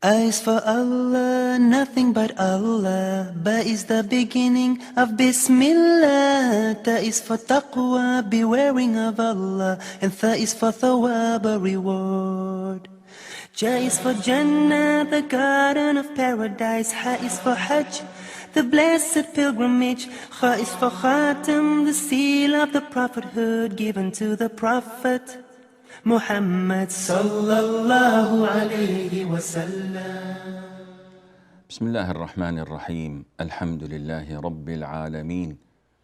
A is for Allah, nothing but Allah. Ba is the beginning of Bismillah. Ta is for taqwa, bewaring of Allah. And Tha is for thawab, a reward. Ja is for Jannah, the garden of paradise. Ha is for Hajj, the blessed pilgrimage. Kha is for Khatam, the seal of the prophethood given to the Prophet Muhammad sallallahu alayhi wa sallam. Bismillah ar-Rahman ar-Rahim. Alhamdulillahi Rabbil Alameen.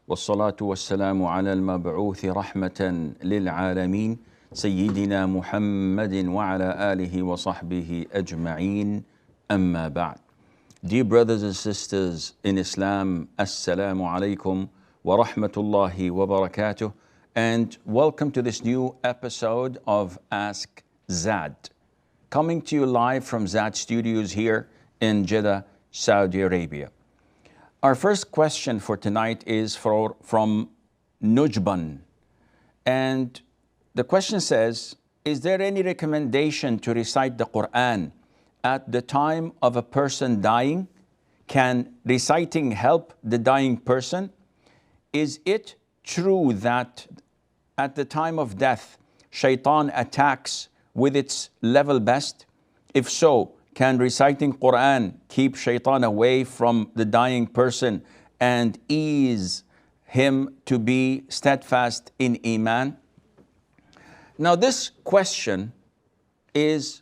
Wassalatu wassalamu ala al-mab'uthi rahmatan lil alameen. Sayyidina Muhammadin wa ala alihi wa sahbihi ajma'een. Amma ba'd. Dear brothers and sisters in Islam, Assalamu alaikum wa rahmatullahi wa barakatuh. And welcome to this new episode of Ask Zad, coming to you live from Zad Studios here in Jeddah, Saudi Arabia. Our first question for tonight is from Nujban. And the question says, is there any recommendation to recite the Quran at the time of a person dying? Can reciting help the dying person? Is it true that at the time of death, shaitan attacks with its level best? If so, can reciting Quran keep shaitan away from the dying person and ease him to be steadfast in Iman? Now, this question is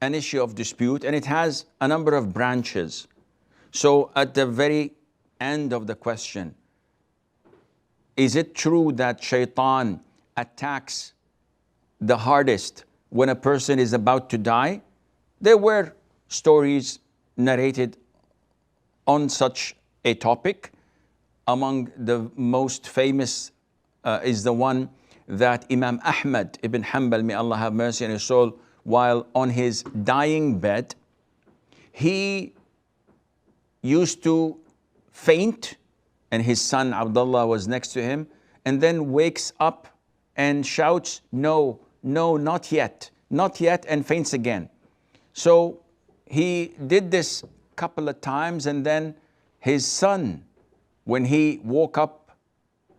an issue of dispute and it has a number of branches. So at the very end of the question, is it true that shaitan attacks the hardest when a person is about to die? There were stories narrated on such a topic. Among the most famous is the one that Imam Ahmad ibn Hanbal, may Allah have mercy on his soul, while on his dying bed, he used to faint, and his son Abdullah was next to him, and then wakes up and shouts, no, no, not yet, and faints again. So he did this a couple of times, and then his son, when he woke up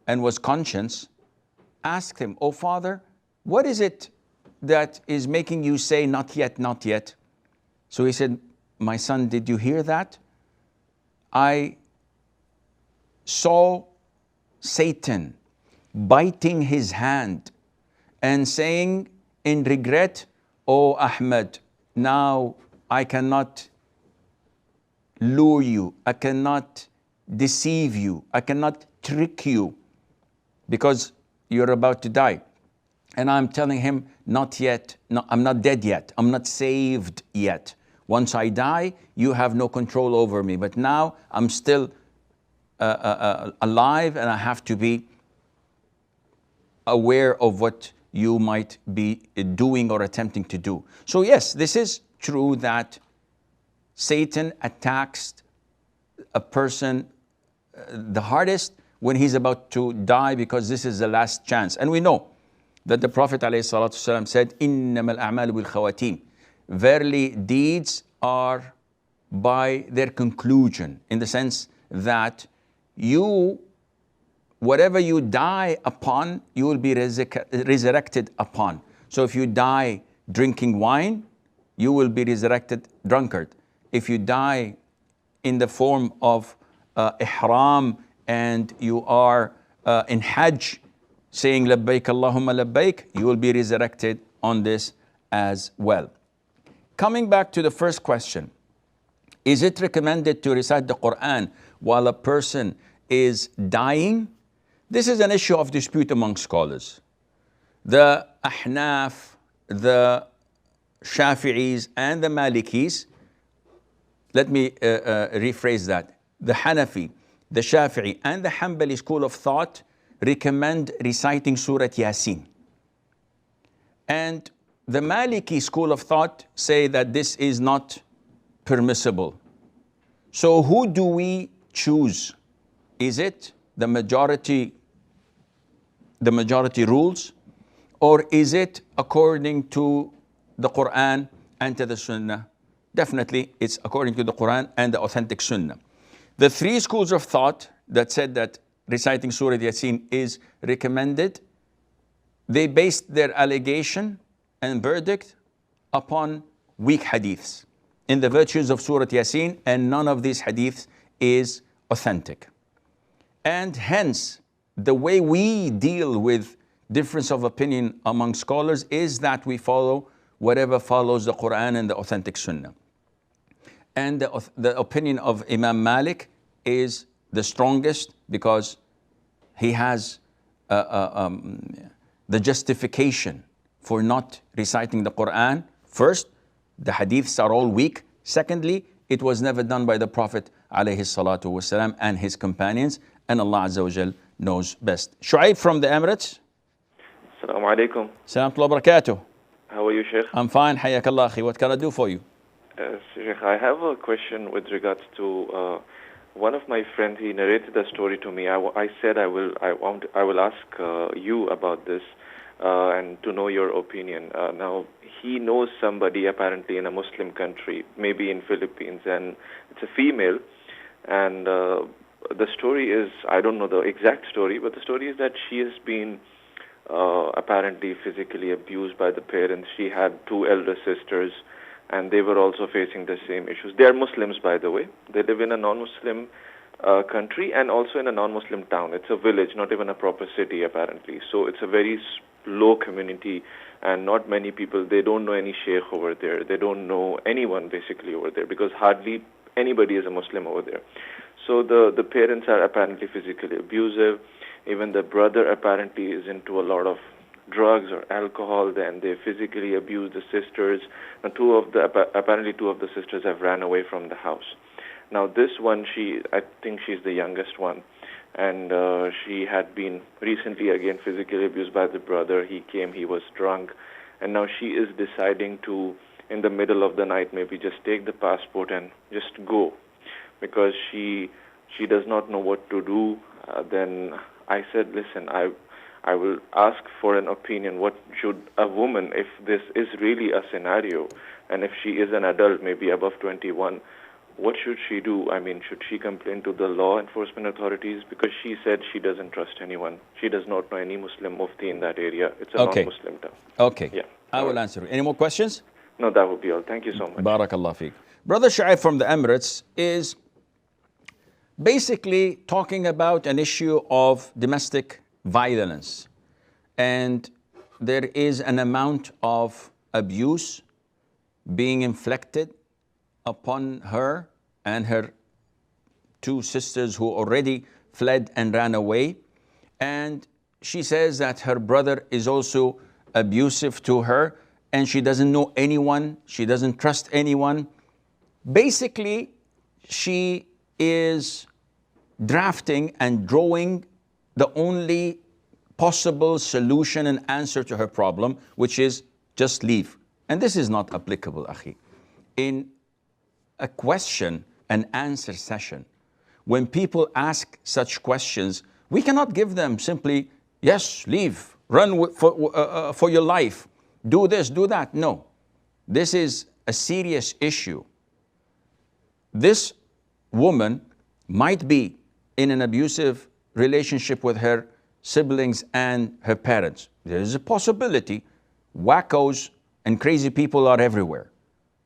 and was conscious, asked him, "Oh father, what is it that is making you say not yet, not yet?" So he said, "My son, did you hear that? I saw Satan biting his hand and saying in regret, 'Oh Ahmed, now I cannot lure you, I cannot deceive you, I cannot trick you because you're about to die.' And I'm telling him, not yet, no, I'm not dead yet, I'm not saved yet. Once I die, you have no control over me, but now I'm still alive and I have to be aware of what you might be doing or attempting to do." So yes, this is true that Satan attacks a person the hardest when he's about to die, because this is the last chance. And we know that the Prophet ﷺ said, "Innamal a'malu bil khawatim." Verily, deeds are by their conclusion, in the sense that whatever you die upon, you will be resurrected upon. So if you die drinking wine, you will be resurrected drunkard. If you die in the form of ihram and you are in Hajj saying labbaik Allahumma labbaik, you will be resurrected on this as well. Coming back to the first question, is it recommended to recite the Quran while a person is dying? This is an issue of dispute among scholars. The Ahnaf, the Shafi'is, and the Malikis, let me rephrase that. The Hanafi, the Shafi'i, and the Hanbali school of thought recommend reciting Surah Yasin. And the Maliki school of thought say that this is not permissible. So who do we choose? Is it the majority rules, or is it according to the Quran and to the Sunnah? definitely it's according to the Quran and the authentic Sunnah. The three schools of thought that said that reciting Surah Yasin is recommended, they based their allegation and verdict upon weak hadiths in the virtues of Surah Yasin, and none of these hadiths is authentic. And hence, the way we deal with difference of opinion among scholars is that we follow whatever follows the Quran and the authentic Sunnah. And the opinion of Imam Malik is the strongest because he has the justification for not reciting the Quran. First, the hadiths are all weak. Secondly, it was never done by the Prophet ﷺ and his companions, and Allah Azza wa Jal knows best. Shu'aib from the Emirates. Assalamu alaikum. Salam wa barakatuh. How are you, Sheikh? I'm fine, hayakallah akhi. What can I do for you? Sheikh, I have a question with regards to one of my friends. He narrated a story to me. I said I will ask you about this and to know your opinion. Now, he knows somebody apparently in a Muslim country, maybe in Philippines, and it's a female. And the story is, I don't know the exact story, but the story is that she has been apparently physically abused by the parents. She had two elder sisters, and they were also facing the same issues. They are Muslims, by the way. They live in a non-Muslim country and also in a non-Muslim town. It's a village, not even a proper city, apparently. So it's a very low community, and not many people. They don't know any sheikh over there. They don't know anyone, basically, over there, because hardly anybody is a Muslim over there. So the parents are apparently physically abusive. Even the brother apparently is into a lot of drugs or alcohol. Then they physically abuse the sisters. And apparently two of the sisters have ran away from the house. Now this one, I think she's the youngest one, and she had been recently again physically abused by the brother. He came, he was drunk, and now she is deciding to, in the middle of the night, maybe just take the passport and just go, because she does not know what to do. Then I said, listen, I will ask for an opinion. What should a woman, if this is really a scenario, and if she is an adult, maybe above 21, what should she do? I mean, should she complain to the law enforcement authorities? Because she said she doesn't trust anyone. She does not know any Muslim mufti in that area. It's a non-Muslim town. Okay. Yeah. I will answer. Any more questions? No, that would be all. Thank you so much. Barakallah feek. Brother Shu'aib from the Emirates is basically talking about an issue of domestic violence. And there is an amount of abuse being inflicted upon her and her two sisters who already fled and ran away. And she says that her brother is also abusive to her, and she doesn't know anyone, she doesn't trust anyone. Basically, she is drafting and drawing the only possible solution and answer to her problem, which is just leave. And this is not applicable, akhi. In a question and answer session, when people ask such questions, we cannot give them simply, yes, leave, run for your life, do this, do that. No, this is a serious issue. This woman might be in an abusive relationship with her siblings and her parents. There is a possibility. Wackos and crazy people are everywhere.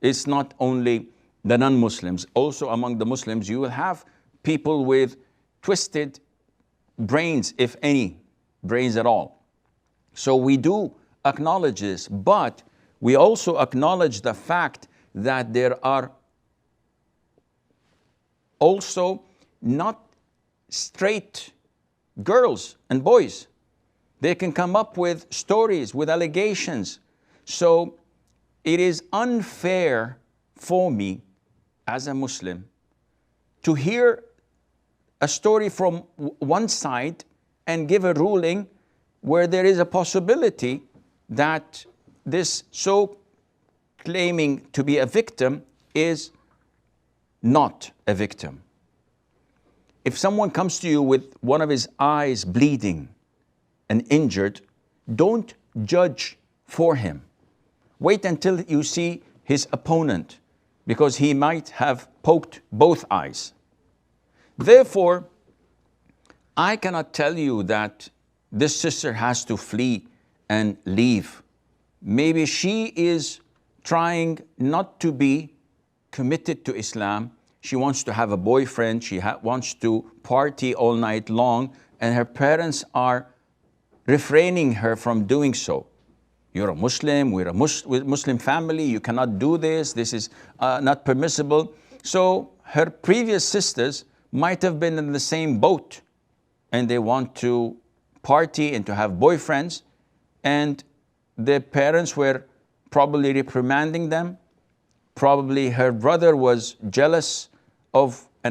It's not only the non-Muslims. Also among the Muslims, you will have people with twisted brains, if any brains at all. So we do acknowledge this, but we also acknowledge the fact that there are also not straight girls and boys. They can come up with stories, with allegations. So it is unfair for me as a Muslim to hear a story from one side and give a ruling where there is a possibility that this so claiming to be a victim is not a victim. If someone comes to you with one of his eyes bleeding and injured, don't judge for him. Wait until you see his opponent because he might have poked both eyes. Therefore, I cannot tell you that this sister has to flee and leave. Maybe she is trying not to be committed to Islam. She wants to have a boyfriend. She wants to party all night long, and her parents are refraining her from doing so. You're a Muslim, we're a Muslim family, you cannot do this, this is not permissible. So her previous sisters might have been in the same boat, and they want to party and to have boyfriends, and their parents were probably reprimanding them. Probably her brother was jealous of